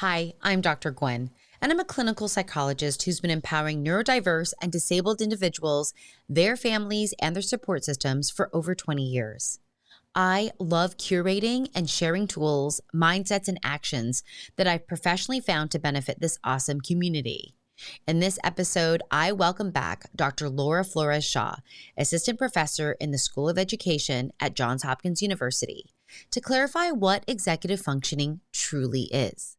Hi, I'm Dr. Gwen, and I'm a clinical psychologist who's been empowering neurodiverse and disabled individuals, their families, and their support systems for over 20 years. I love curating and sharing tools, mindsets, and actions that I've professionally found to benefit this awesome community. In this episode, I welcome back Dr. Flores Shaw, assistant professor in the School of Education at Johns Hopkins University, to clarify what executive functioning truly is.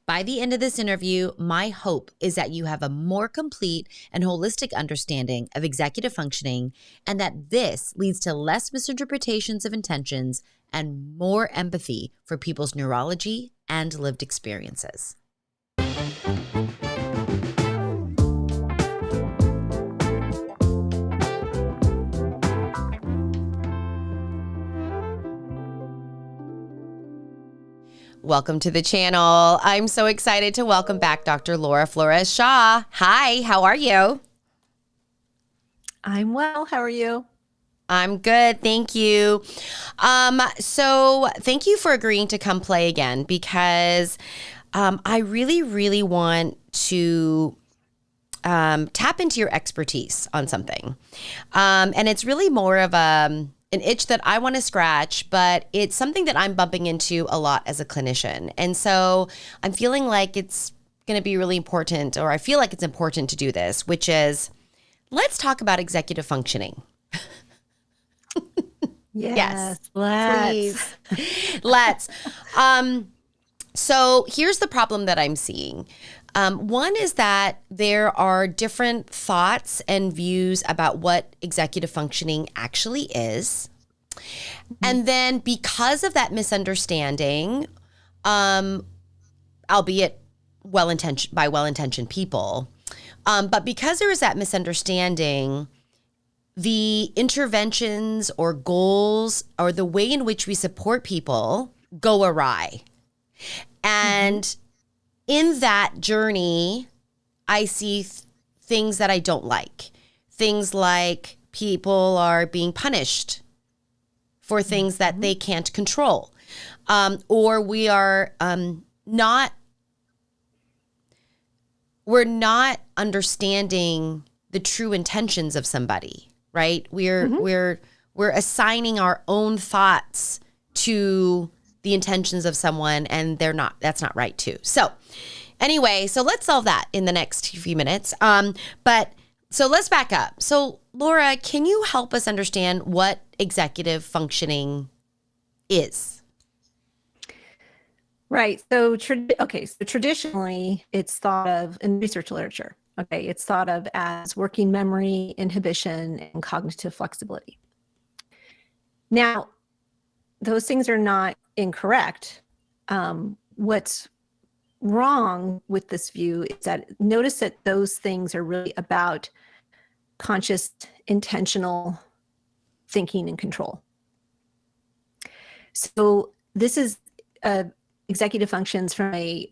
By the end of this interview, my hope is that you have a more complete and holistic understanding of executive functioning, and that this leads to less misinterpretations of intentions and more empathy for people's neurology and lived experiences. Welcome to the channel. I'm so excited to welcome back Dr. Flores Shaw. Hi, how are you? I'm well. How are you? I'm good. Thank you. So thank you for agreeing to come play again, because I really want to tap into your expertise on something. And it's really more of an itch that I want to scratch, but it's something that I'm bumping into a lot as a clinician. And so I'm feeling like it's going to be really important, or I feel like it's important to do this, which is, let's talk about executive functioning. Yes, please. Let's. So here's the problem that I'm seeing. One is that there are different thoughts and views about what executive functioning actually is. And then because of that misunderstanding, albeit by well-intentioned people, but because there is that misunderstanding, the interventions or goals or the way in which we support people go awry. And in that journey, I see things that I don't like. Things like people are being punished for things that they can't control. Or we're not understanding the true intentions of somebody, right? We're assigning our own thoughts to the intentions of someone, and that's not right too. So anyway, so let's solve that in the next few minutes. But so let's back up. So Laura, can you help us understand what executive functioning is? Right. So traditionally it's thought of in research literature. Okay. It's thought of as working memory, inhibition, and cognitive flexibility. Now, those things are not incorrect. What's wrong with this view is that notice that those things are really about conscious, intentional thinking and control. So this is executive functions from a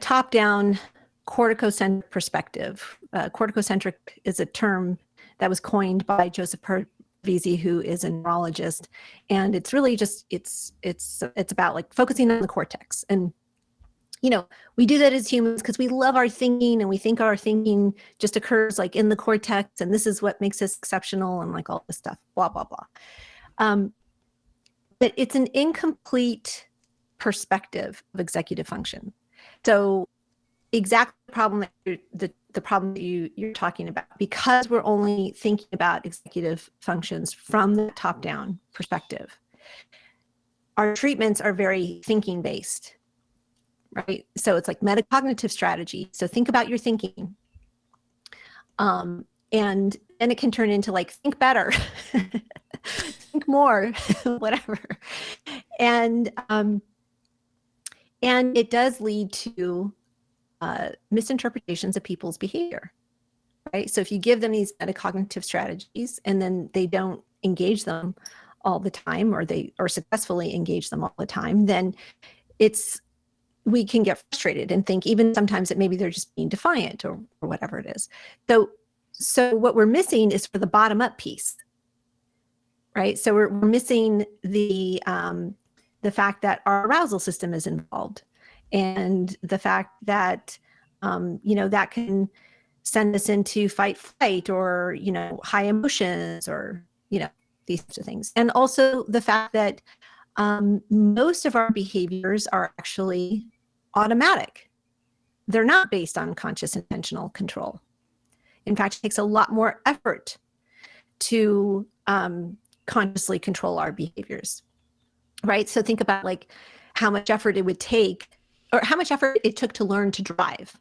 top-down corticocentric perspective. Corticocentric is a term that was coined by Joseph Parvizi, who is a neurologist, and it's really just it's about like focusing on the cortex. And we do that as humans because we love our thinking, and we think our thinking just occurs like in the cortex, and this is what makes us exceptional, and like all this stuff, blah blah blah. But it's an incomplete perspective of executive function. So exactly the problem the problem that you're talking about, because we're only thinking about executive functions from the top-down perspective, our treatments are very thinking based, right? So it's like metacognitive strategy. So think about your thinking. And then it can turn into like, think better, think more, whatever. And it does lead to misinterpretations of people's behavior, right? So if you give them these metacognitive strategies and then they don't engage them all the time, or successfully engage them all the time, then we can get frustrated and think even sometimes that maybe they're just being defiant or whatever it is. So what we're missing is for the bottom up piece, right? So we're missing the fact that our arousal system is involved. and the fact that, that can send us into fight, flight, or, high emotions, or, these types of things. And also the fact that most of our behaviors are actually automatic. They're not based on conscious intentional control. In fact, it takes a lot more effort to consciously control our behaviors, right? So think about like how much effort it would take, or how much effort it took to learn to drive,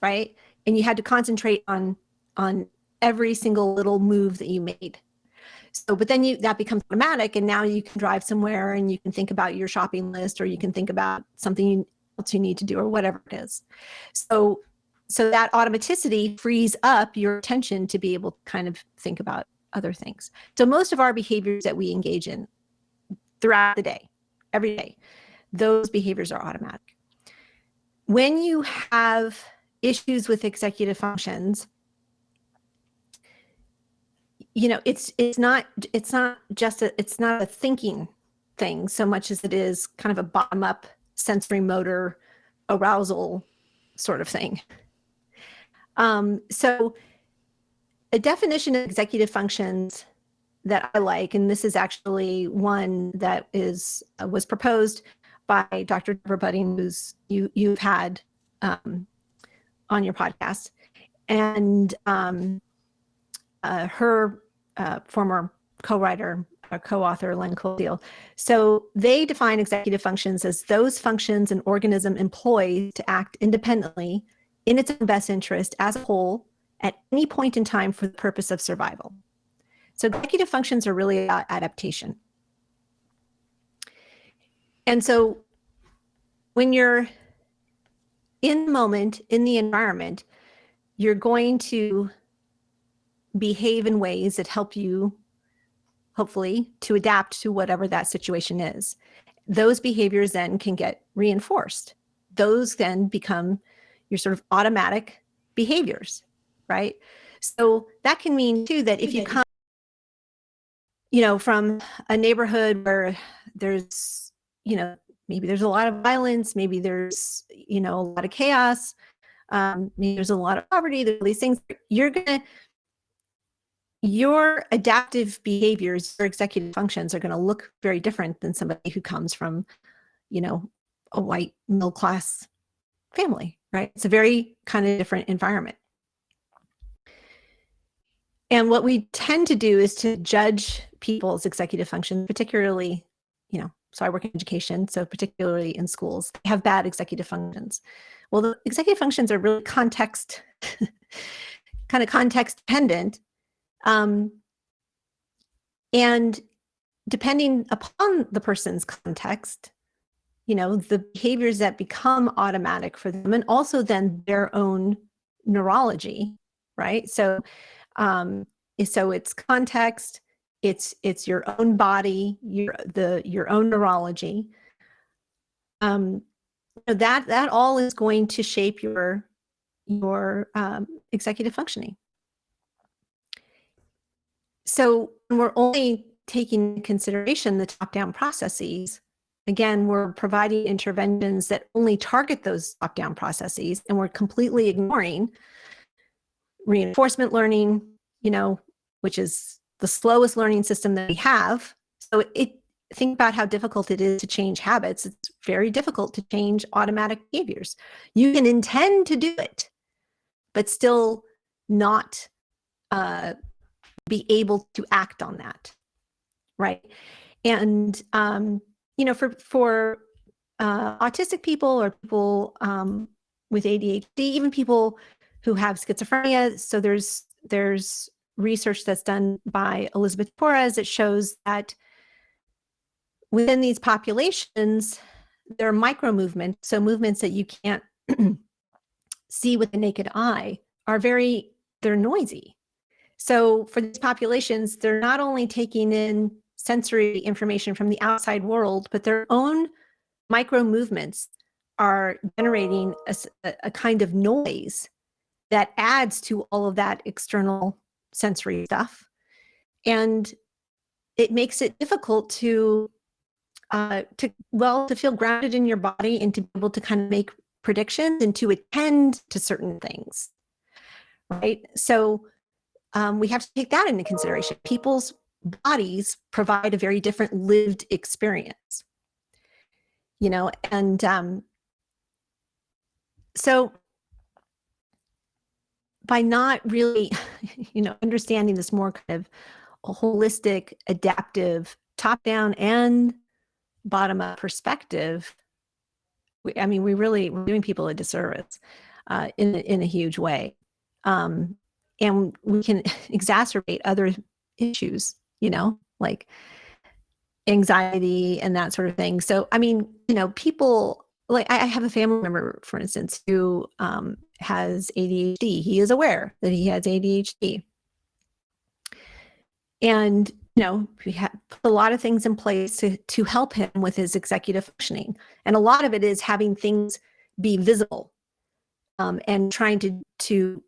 right? And you had to concentrate on every single little move that you made. So, but then that becomes automatic, and now you can drive somewhere and you can think about your shopping list, or you can think about something else you need to do, or whatever it is. So that automaticity frees up your attention to be able to kind of think about other things. So most of our behaviors that we engage in throughout the day, every day, those behaviors are automatic. When you have issues with executive functions, it's not a thinking thing so much as it is kind of a bottom-up sensory motor arousal sort of thing. So a definition of executive functions that I like, and this is actually one that was proposed by Dr. Deborah Budding, who's you've had on your podcast, and her former co-writer or co-author, Len Coldiel. So they define executive functions as those functions an organism employs to act independently in its own best interest as a whole at any point in time for the purpose of survival. So executive functions are really about adaptation. And so when you're in the moment, in the environment, you're going to behave in ways that help you, hopefully, to adapt to whatever that situation is. Those behaviors then can get reinforced. Those then become your sort of automatic behaviors, right? So that can mean too that if you come, from a neighborhood where there's, maybe there's a lot of violence, maybe there's, a lot of chaos, maybe there's a lot of poverty, there's these things, your adaptive behaviors, your executive functions are going to look very different than somebody who comes from, a white middle class family, right? It's a very kind of different environment. And what we tend to do is to judge people's executive function, particularly, so I work in education, so particularly in schools, they have bad executive functions. Well, the executive functions are really context dependent. And depending upon the person's context, the behaviors that become automatic for them, and also then their own neurology, right? So it's context, it's your own body, your own neurology. That all is going to shape your executive functioning. So when we're only taking into consideration the top-down processes, again, we're providing interventions that only target those top-down processes, and we're completely ignoring reinforcement learning, which is the slowest learning system that we have. So think about how difficult it is to change habits. It's very difficult to change automatic behaviors. You can intend to do it, but still not be able to act on that, right? And for autistic people, or people with ADHD, even people who have schizophrenia, so there's research that's done by Elizabeth Torres that shows that within these populations, there are micro movements, so movements that you can't see with the naked eye they're noisy. So for these populations, they're not only taking in sensory information from the outside world, but their own micro movements are generating a kind of noise that adds to all of that external sensory stuff. And it makes it difficult to to feel grounded in your body and to be able to kind of make predictions and to attend to certain things, right? So we have to take that into consideration. People's bodies provide a very different lived experience, and so by not really, understanding this more kind of holistic, adaptive, top-down and bottom-up perspective, we're doing people a disservice in a huge way. And we can exacerbate other issues, like anxiety and that sort of thing. So, people, like I have a family member, for instance, who has ADHD. He is aware that he has ADHD. And, we have put a lot of things in place to help him with his executive functioning. And a lot of it is having things be visible, and trying to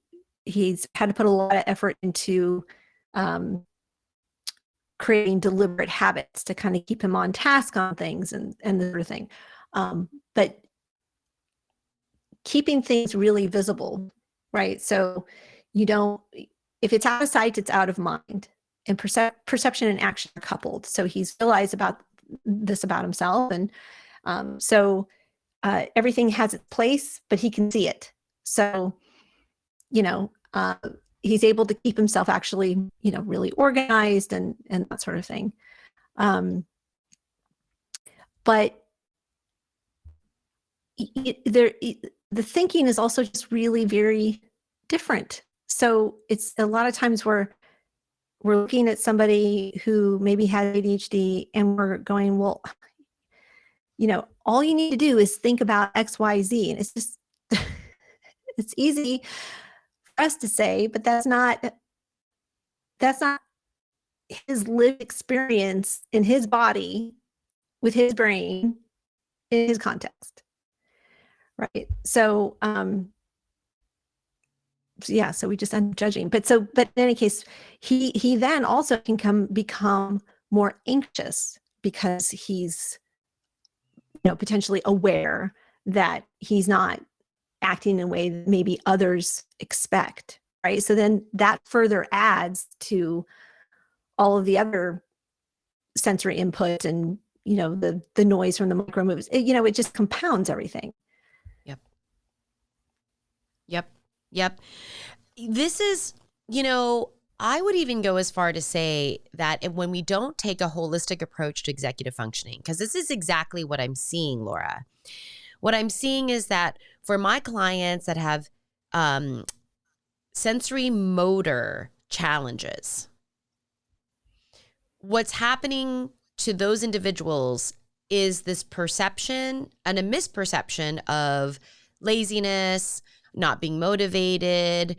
he's had to put a lot of effort into creating deliberate habits to kind of keep him on task on things and the sort of thing. But keeping things really visible, right? So if it's out of sight, it's out of mind. And perception and action are coupled. So he's realized about himself. And so everything has its place, but he can see it. So, he's able to keep himself actually, really organized and that sort of thing. But the thinking is also just really very different. So it's a lot of times we're looking at somebody who maybe has ADHD and we're going, well, all you need to do is think about X, Y, Z. And it's just, it's easy for us to say, but that's not his lived experience in his body with his brain in his context. Right. So, so we just end up judging. But in any case, he then also can become more anxious because he's, potentially aware that he's not acting in a way that maybe others expect, right? So then that further adds to all of the other sensory input and, the noise from the micro moves. It just compounds everything. Yep. This is, I would even go as far to say that when we don't take a holistic approach to executive functioning, because this is exactly what I'm seeing, Laura. What I'm seeing is that for my clients that have sensory motor challenges, what's happening to those individuals is this perception and a misperception of laziness, not being motivated,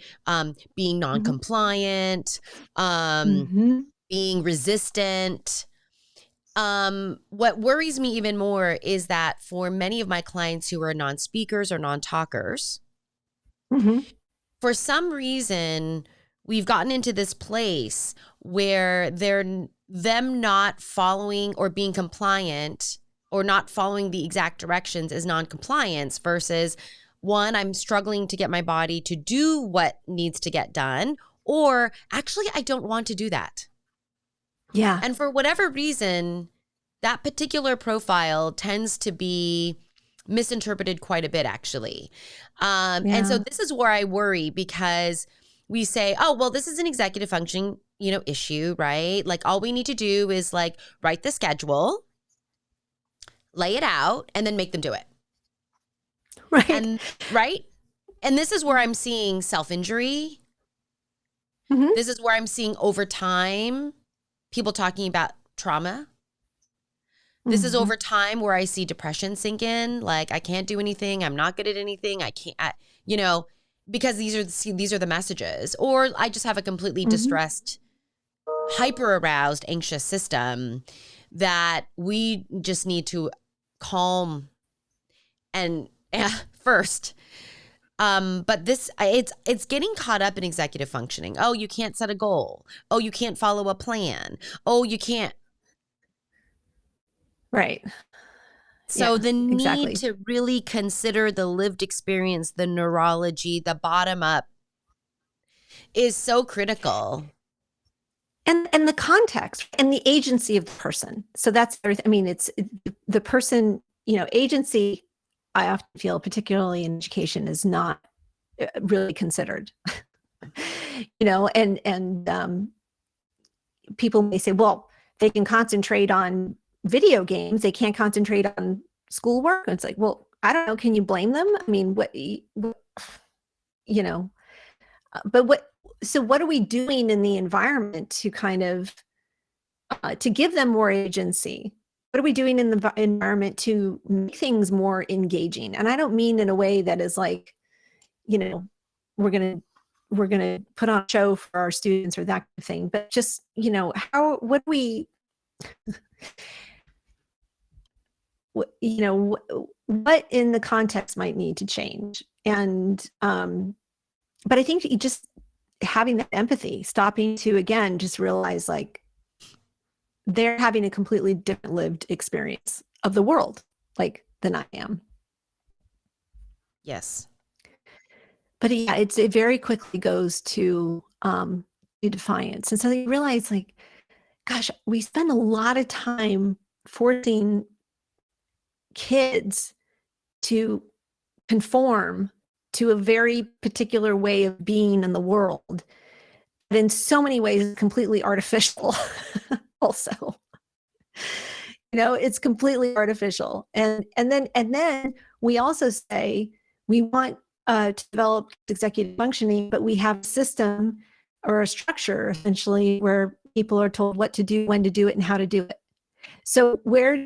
being non-compliant, being resistant. What worries me even more is that for many of my clients who are non-speakers or non-talkers, for some reason, we've gotten into this place where them not following or being compliant or not following the exact directions is non-compliance versus one, I'm struggling to get my body to do what needs to get done, or actually, I don't want to do that. Yeah. And for whatever reason, that particular profile tends to be misinterpreted quite a bit, actually. And so this is where I worry because we say, oh, well, this is an executive functioning, issue, right? Like all we need to do is like write the schedule, lay it out, and then make them do it. Right. And this is where I'm seeing self-injury. This is where I'm seeing over time people talking about trauma. This is over time where I see depression sink in. Like I can't do anything. I'm not good at anything. I can't, because these are the messages. Or I just have a completely distressed, hyper aroused, anxious system that we just need to calm and first. But it's getting caught up in executive functioning. Oh, you can't set a goal. Oh, you can't follow a plan. Oh, you can't. Right. So Yeah, the need exactly. to really consider the lived experience, the neurology, the bottom up is so critical. And the context and the agency of the person. So that's everything. I mean, it's the person, agency, I often feel, particularly in education, is not really considered. And people may say, well, they can concentrate on video games, they can't concentrate on schoolwork. And it's like, well, I don't know, can you blame them? I mean, you know, but what are we doing in the environment to kind of to give them more agency? What are we doing in the environment to make things more engaging? And I don't mean in a way that is like, you know, we're gonna put on a show for our students or that kind of thing, but just, what we, what in the context might need to change. And but I think you just having that empathy, stopping to again just realize like they're having a completely different lived experience of the world, like than I am. Yes. But yeah, it very quickly goes to defiance. And so you realize like, gosh, we spend a lot of time forcing kids to conform to a very particular way of being in the world, but in so many ways completely artificial also. It's completely artificial. And then we also say we want to develop executive functioning, but we have a system or a structure essentially where people are told what to do, when to do it, and how to do it. So where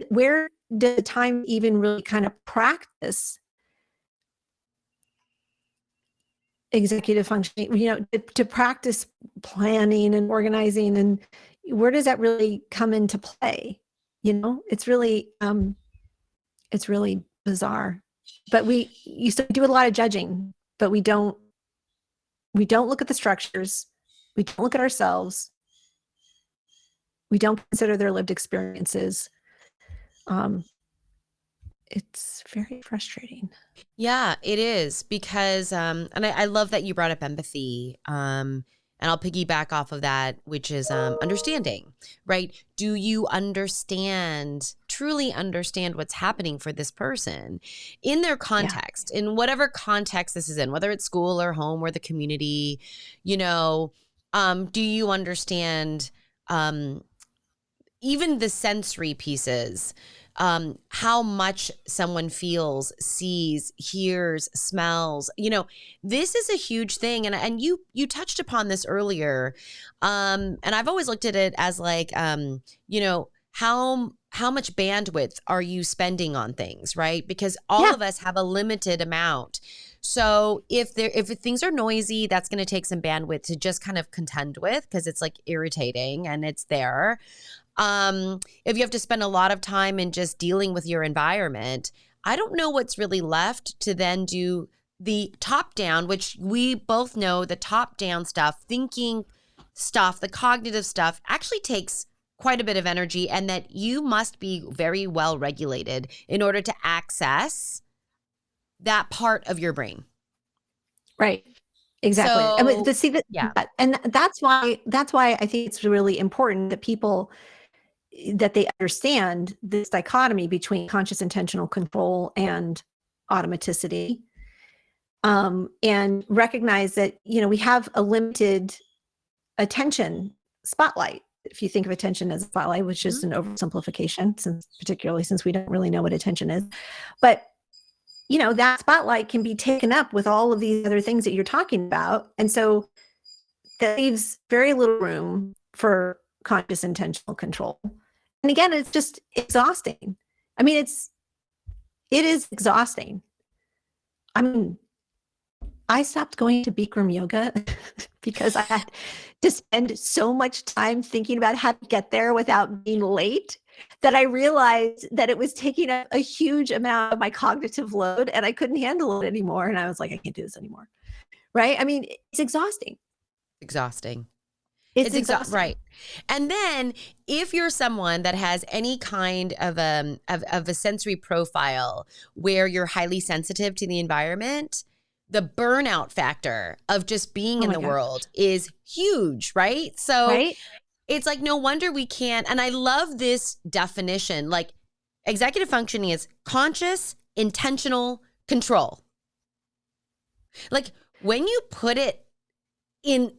does the time even really kind of practice executive functioning, to practice planning and organizing, and where does that really come into play? It's really bizarre. But we used to do a lot of judging, but we don't look at the structures, we don't look at ourselves, we don't consider their lived experiences. It's very frustrating. Yeah, it is because, and I love that you brought up empathy. And I'll piggyback off of that, which is understanding, right? Do you truly understand what's happening for this person in their context, in whatever context this is in, whether it's school or home or the community, do you understand even the sensory pieces? How much someone feels, sees, hears, smells. This is a huge thing. And you touched upon this earlier. And I've always looked at it as like, how much bandwidth are you spending on things, right? Because all of us have a limited amount. So if things are noisy, that's going to take some bandwidth to just kind of contend with, because it's like irritating and it's there. If you have to spend a lot of time in just dealing with your environment, I don't know what's really left to then do the top down, which we both know the top down stuff, thinking stuff, the cognitive stuff actually takes quite a bit of energy, and that you must be very well regulated in order to access that part of your brain. Right. Exactly. So, I mean, to see that, yeah. and that's why I think it's really important that they understand this dichotomy between conscious intentional control and automaticity, and recognize that we have a limited attention spotlight. If you think of attention as a spotlight, which is an oversimplification, particularly since we don't really know what attention is, but that spotlight can be taken up with all of these other things that you're talking about. And so that leaves very little room for conscious intentional control. And again, it's just exhausting. I mean, it is exhausting. I mean, I stopped going to Bikram yoga because I had to spend so much time thinking about how to get there without being late, that I realized that it was taking up a huge amount of my cognitive load and I couldn't handle it anymore. And I was like, I can't do this anymore. Right? I mean, it's exhausting. Exhausting. It's exhausting. Right. And then if you're someone that has any kind of a sensory profile where you're highly sensitive to the environment, the burnout factor of just being Oh in my the gosh. world is huge, right? So Right? it's like, no wonder we can't. And I love this definition. Like, executive functioning is conscious, intentional control. Like, when you put it in,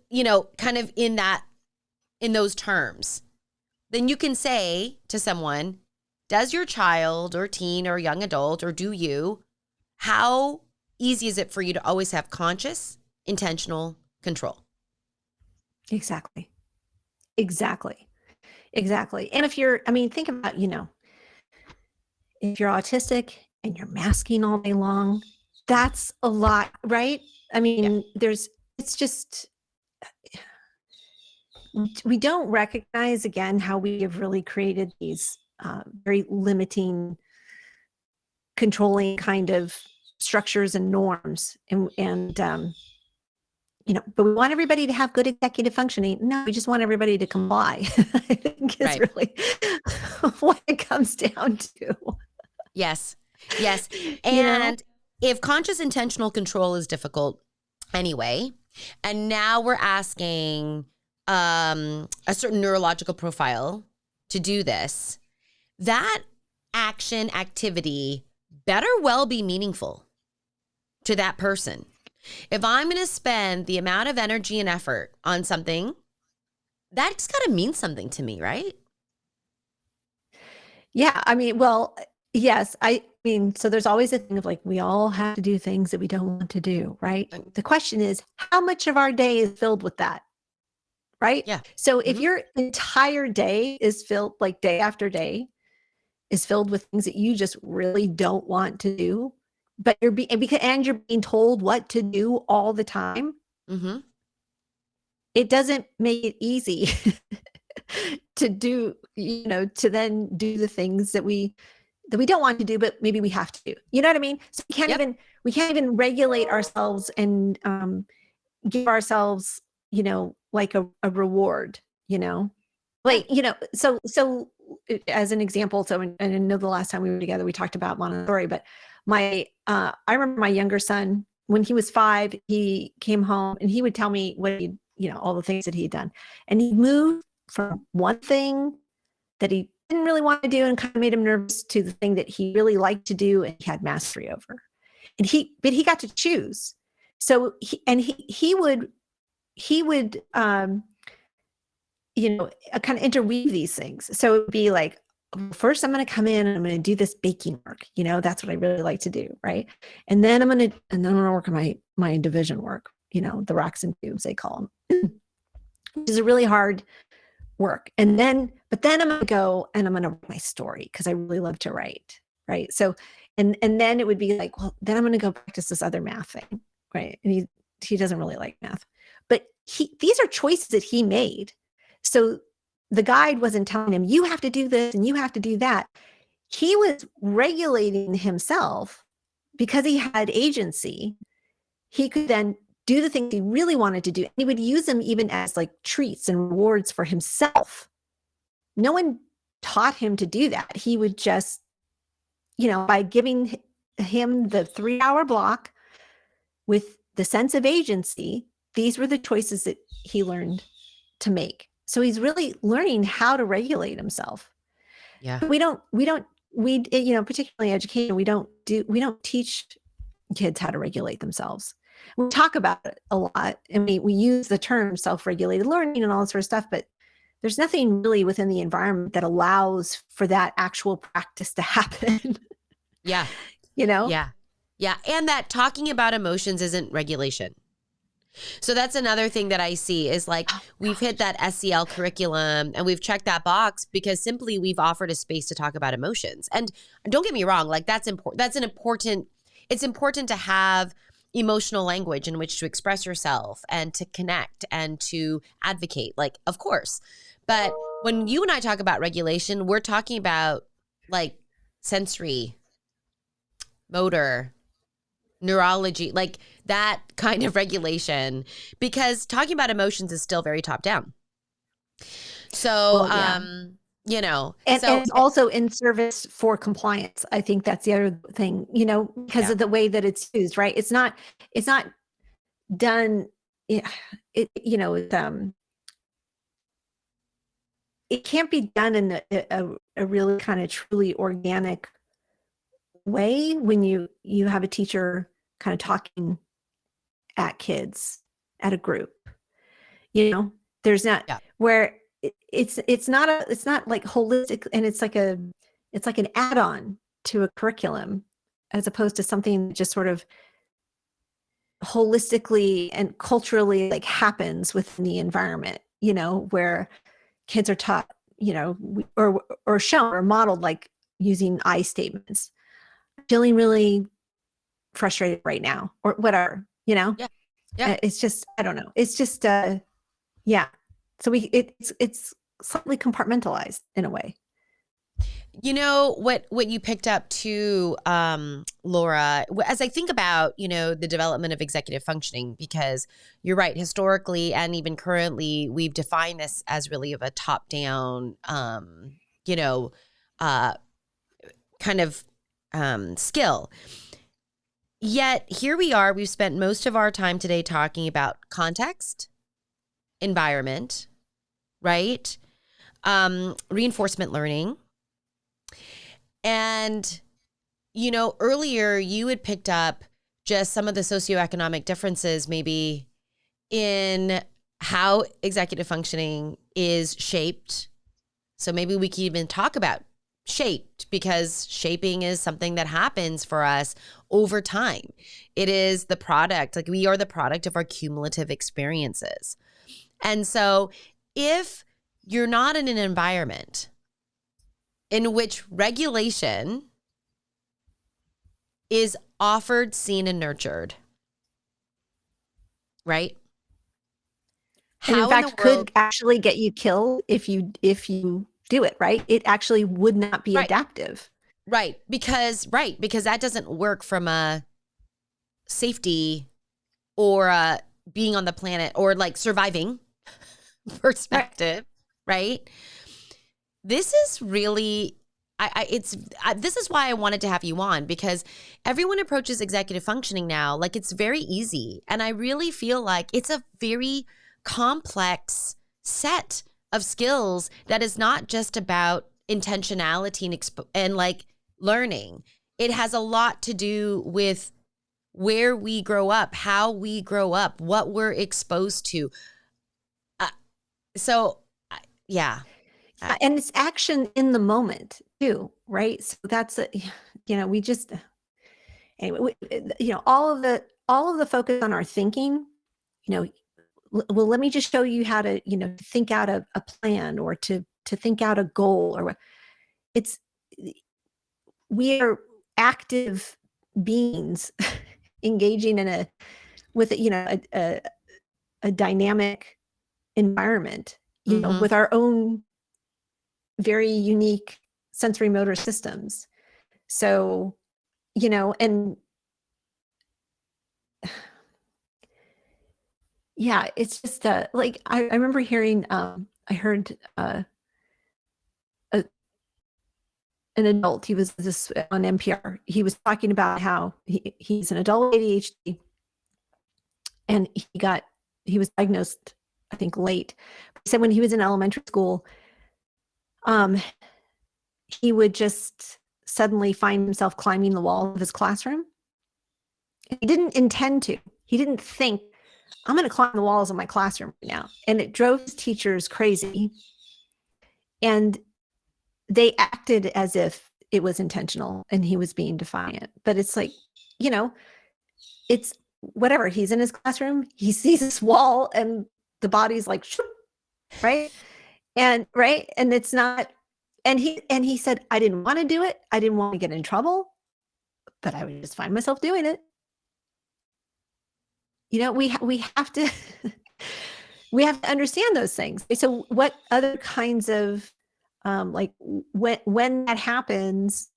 kind of in those terms, then you can say to someone, does your child or teen or young adult, or do you, how easy is it for you to always have conscious, intentional control? Exactly. Exactly. Exactly. And if you're, think about, if you're autistic and you're masking all day long, that's a lot, right? Yeah. It's just, we don't recognize again how we have really created these very limiting, controlling kind of structures and norms. But we want everybody to have good executive functioning. No, we just want everybody to comply. I think is Right. really what it comes down to. Yes. Yes. You know? And if conscious intentional control is difficult anyway, and now we're asking a certain neurological profile to do this, that action activity better well be meaningful to that person. If I'm going to spend the amount of energy and effort on something, that's got to mean something to me, right? Yeah. Well, yes. So there's always a thing of like, we all have to do things that we don't want to do, right? The question is, how much of our day is filled with that? Right? Yeah. So if your entire day is filled, like day after day, is filled with things that you just really don't want to do, but you're being told what to do all the time, it doesn't make it easy to do, to then do the things that we don't want to do, but maybe we have to do. You know what I mean? So we can't even regulate ourselves and give ourselves, like a reward, like, so as an example, and I know the last time we were together, we talked about Montessori, but I remember my younger son, when he was 5, he came home and he would tell me what all the things that he'd done. And he moved from one thing that he didn't really want to do and kind of made him nervous to the thing that he really liked to do and he had mastery over. But he got to choose. So he would kind of interweave these things. So it would be like, first I'm going to come in and I'm going to do this baking work. That's what I really like to do. Right. And then I'm going to work on my division work, the rocks and tubes, they call them, which is a really hard work. But then I'm going to go and I'm going to write my story because I really love to write. Right. So, and then it would be like, well, then I'm going to go practice this other math thing. Right. And he doesn't really like math, but these are choices that he made. So the guide wasn't telling him, you have to do this and you have to do that. He was regulating himself because he had agency. He could then do the things he really wanted to do. And he would use them even as like treats and rewards for himself. No one taught him to do that. He would just, by giving him the 3-hour block with the sense of agency, these were the choices that he learned to make. So he's really learning how to regulate himself. Yeah. We particularly education, we don't teach kids how to regulate themselves. We talk about it a lot, and we use the term self-regulated learning and all this sort of stuff, but there's nothing really within the environment that allows for that actual practice to happen. Yeah. Yeah. Yeah. And that talking about emotions isn't regulation. So that's another thing that I see is like, we've hit that SEL curriculum and we've checked that box because simply we've offered a space to talk about emotions. And don't get me wrong, like it's important to have emotional language in which to express yourself and to connect and to advocate, like, of course. But when you and I talk about regulation, we're talking about like sensory, motor, neurology, like that kind of regulation, because talking about emotions is still very top down. So, Well, yeah. so And it's also in service for compliance. I think that's the other thing, because yeah, of the way that it's used, right? It's not done. It can't be done in a really kind of truly organic way when you have a teacher kind of talking at kids at a group. There's not yeah. where it's not like holistic, and it's like an add-on to a curriculum, as opposed to something that just sort of holistically and culturally like happens within the environment, where kids are taught, or shown or modeled, like using I statements. Feeling really frustrated right now, or whatever. Yeah. Yeah. It's just, I don't know. It's just yeah. So it's slightly compartmentalized in a way. What you picked up too, Laura, as I think about, the development of executive functioning, because you're right, historically and even currently, we've defined this as really of a top-down, you know, uh, kind of skill. Yet here we are, we've spent most of our time today talking about context, environment, right? Reinforcement learning. And, earlier you had picked up just some of the socioeconomic differences, maybe in how executive functioning is shaped. So maybe we could even talk about shaped, because shaping is something that happens for us over time. It is the product, like we are the product of our cumulative experiences. And so if you're not in an environment in which regulation is offered, seen, and nurtured, right? And in How in the fact, world, could actually get you killed if you do it, right? It actually would not be right, adaptive. because that doesn't work from a safety or a being on the planet or like surviving Right. perspective, right? This is really this is why I wanted to have you on, because everyone approaches executive functioning now like it's very easy, and I really feel like it's a very complex set of skills that is not just about intentionality and like learning. It has a lot to do with where we grow up, how we grow up, what we're exposed to. Uh, so, yeah. I- And it's action in the moment too, right? So that's we just, anyway, all of the focus on our thinking, you know, well, let me just show you how to, think out a plan, or to think out a goal, or what. It's We are active beings engaging with a dynamic environment, Mhm. with our own very unique sensory motor systems. So, and yeah, it's just like I remember hearing, I heard a, an adult, he was this on NPR. He was talking about how he's an adult with ADHD, and he was diagnosed, I think, late. He said when he was in elementary school, um, he would just suddenly find himself climbing the wall of his classroom. He didn't intend to. He didn't think, I'm going to climb the walls of my classroom right now. And it drove his teachers crazy. And they acted as if it was intentional and he was being defiant. But it's like, you know, it's whatever. He's in his classroom, he sees this wall, and the body's like, shoop, right? And right. And it's not, and he said, I didn't want to do it. I didn't want to get in trouble, but I would just find myself doing it. We have to we have to understand those things. So what other kinds of like when that happens,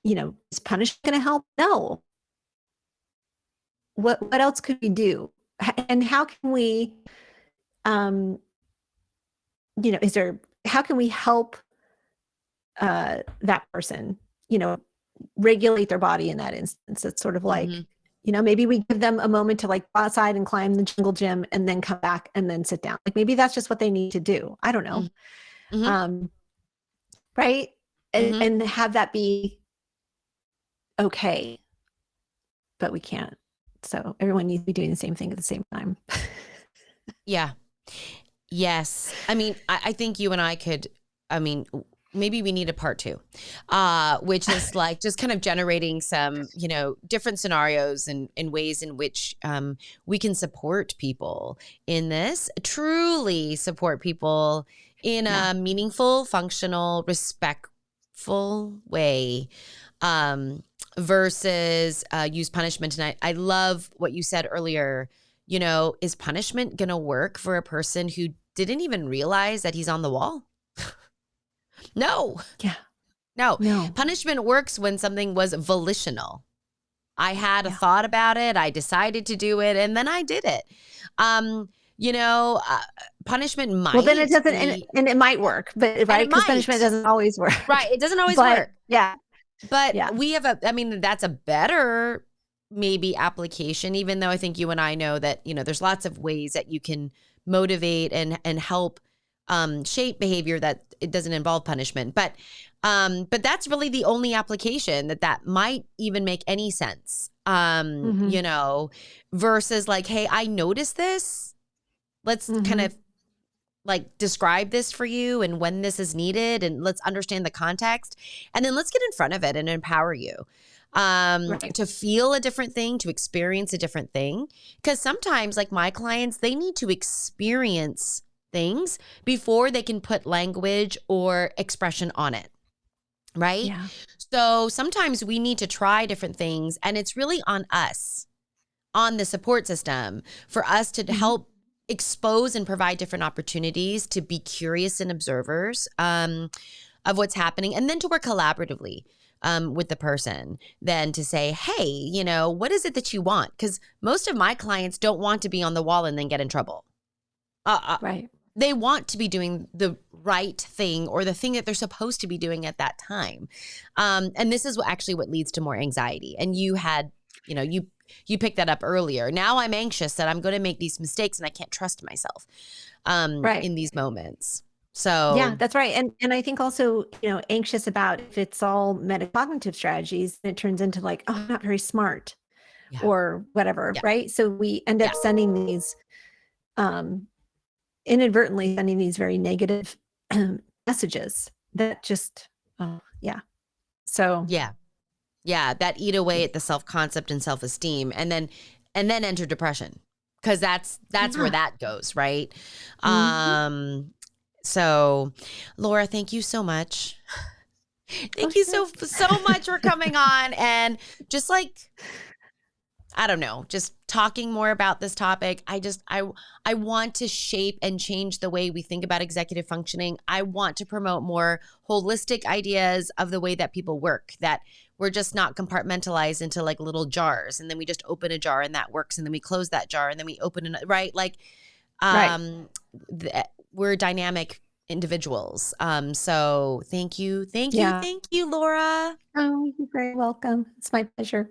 is punishment going to help? No. What else could we do? And how can we how can we help that person, regulate their body in that instance? It's sort of like, maybe we give them a moment to like go outside and climb the jungle gym and then come back and then sit down. Like maybe that's just what they need to do. I don't know. Right. And have that be okay, but we can't. So everyone needs to be doing the same thing at the same time. Yeah. Yes. I mean, I think you and I could, maybe we need a part 2, which is like just kind of generating some, different scenarios and ways in which we can support people in this, truly support people in a meaningful, functional, respectful way, versus use punishment. And I love what you said earlier. Is punishment going to work for a person who didn't even realize that he's on the wall? No. Yeah. No. Punishment works when something was volitional. I had a thought about it. I decided to do it, and then I did it. Punishment might. Well, then it doesn't, and it might work, but right, because punishment doesn't always work. Right, it doesn't always work. Yeah. But we have that's a better maybe application, even though I think you and I know that, there's lots of ways that you can motivate and help shape behavior that it doesn't involve punishment. But that's really the only application that might even make any sense, versus like, hey, I noticed this. Let's kind of like describe this for you and when this is needed, and let's understand the context, and then let's get in front of it and empower you to feel a different thing, to experience a different thing. Because sometimes, like my clients, they need to experience things before they can put language or expression on it. Right? Yeah. So sometimes we need to try different things, and it's really on us, on the support system, for us to help expose and provide different opportunities to be curious and observers of what's happening, and then to work collaboratively with the person, then to say, hey, what is it that you want? Because most of my clients don't want to be on the wall and then get in trouble. Right. They want to be doing the right thing, or the thing that they're supposed to be doing at that time. And this is actually what leads to more anxiety. And you had, you picked that up earlier. Now I'm anxious that I'm going to make these mistakes and I can't trust myself in these moments. So yeah, that's right. And I think also, anxious about if it's all metacognitive strategies, it turns into like, oh, I'm not very smart or whatever. Yeah. Right. So we end up sending these, inadvertently sending these very negative messages that just, So that eat away at the self-concept and self-esteem, and then enter depression, because that's where that goes, right? So Laura, thank you so much. Thank you so much for coming on, and just like, I don't know, just talking more about this topic. I want to shape and change the way we think about executive functioning. I want to promote more holistic ideas of the way that people work, that we're just not compartmentalized into like little jars, and then we just open a jar and that works, and then we close that jar and then we open another, right? Like, we're dynamic individuals. So thank you, Laura. Oh, you're very welcome. It's my pleasure.